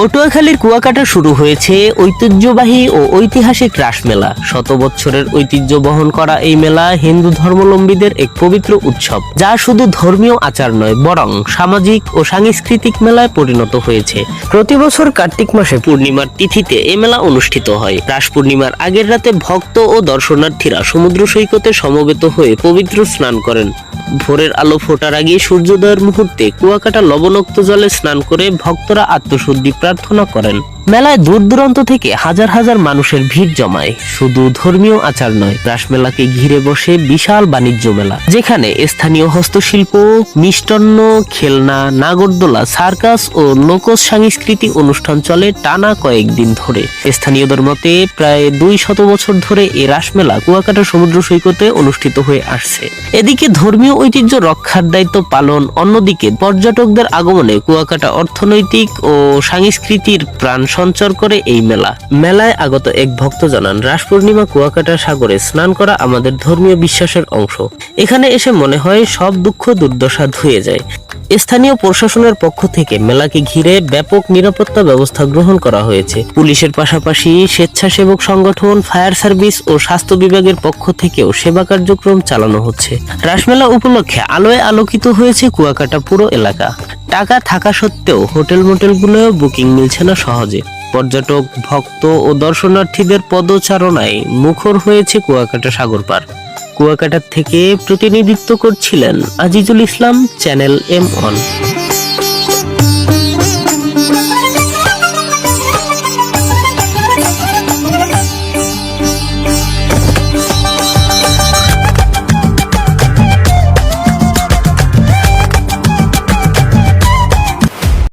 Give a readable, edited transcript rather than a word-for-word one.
পটুয়াখালীর কুয়াকাটা শুরু হয়েছে ঐতিহ্যবাহী ও ঐতিহাসিক রাস মেলা। শত বছরের ঐতিহ্য বহন করা এই মেলা হিন্দু ধর্মাবলম্বীদের এক পবিত্র উৎসব, যা শুধু ধর্মীয় আচার নয় বরং সামাজিক ও সাংস্কৃতিক মেলায় পরিণত হয়েছে। প্রতি বছর কার্তিক মাসে পূর্ণিমার তিথিতে এই মেলা অনুষ্ঠিত হয়। রাস পূর্ণিমার আগের রাতে ভক্ত ও দর্শনার্থীরা সমুদ্র সৈকতে সমবেত হয়ে পবিত্র স্নান করেন। ভোরের আলো ফোটার আগে সূর্যোদয়ের মুহূর্তে কুয়াকাটা লবণাক্ত জলে স্নান করে ভক্তরা আত্মশুদ্ধি প্রার্থনা করেন। মেলায় দূর দূরান্ত থেকে হাজার হাজার মানুষের ভিড় জমায়। শুধু ধর্মীয় আচার নয়, রাসমেলাকে ঘিরে বসে বিশাল বাণিজ্য মেলা, যেখানে স্থানীয় হস্তশিল্প, মিষ্টান্ন, খেলনা, নাগরদোলা, সার্কাস ও লোকজ সাংস্কৃতিক অনুষ্ঠান চলে টানা কয়েকদিন ধরে। স্থানীয়দের মতে প্রায় 200 বছর ধরে এই রাসমেলা কুয়াকাটা সমুদ্র সৈকতে অনুষ্ঠিত হয়ে আসছে। এদিকে ধর্মীয় ঐতিহ্য রক্ষার দায়িত্ব পালন, অন্যদিকে পর্যটকদের আগমনে কুয়াকাটা অর্থনৈতিক ও সাংস্কৃতিক প্রাণ সঞ্চার করে এই মেলা। মেলায় আগত এক ভক্ত জানান, রাস পূর্ণিমা কুয়াকাটা সাগরে স্নান করা আমাদের ধর্মীয় বিশ্বাসের অংশ। এখানে এসে মনে হয় সব দুঃখ দুর্দশা ধুয়ে যায়। স্থানীয় প্রশাসনের পক্ষ থেকে মেলাকে ঘিরে ব্যাপক নিরাপত্তা ব্যবস্থা গ্রহণ করা হয়েছে। পুলিশের পাশাপাশি স্বেচ্ছাসেবক সংগঠন, ফায়ার সার্ভিস ও স্বাস্থ্য বিভাগের পক্ষ থেকেও সেবা কার্যক্রম চালানো হচ্ছে। রাসমেলা উপলক্ষে আলোয় আলোকিত হয়েছে কুয়াকাটা পুরো এলাকা। টাকা থাকা সত্ত্বেও হোটেল মোটেলগুলোও বুকিং মিলছে না সহজে। পর্যটক, ভক্ত ও দর্শনার্থীদের পদচারণায় মুখর হয়েছে কুয়াকাটা সাগর পার। কুয়াকাটা থেকে প্রতিনিধিত্ব করছিলেন আজিজুল ইসলাম, চ্যানেল M1।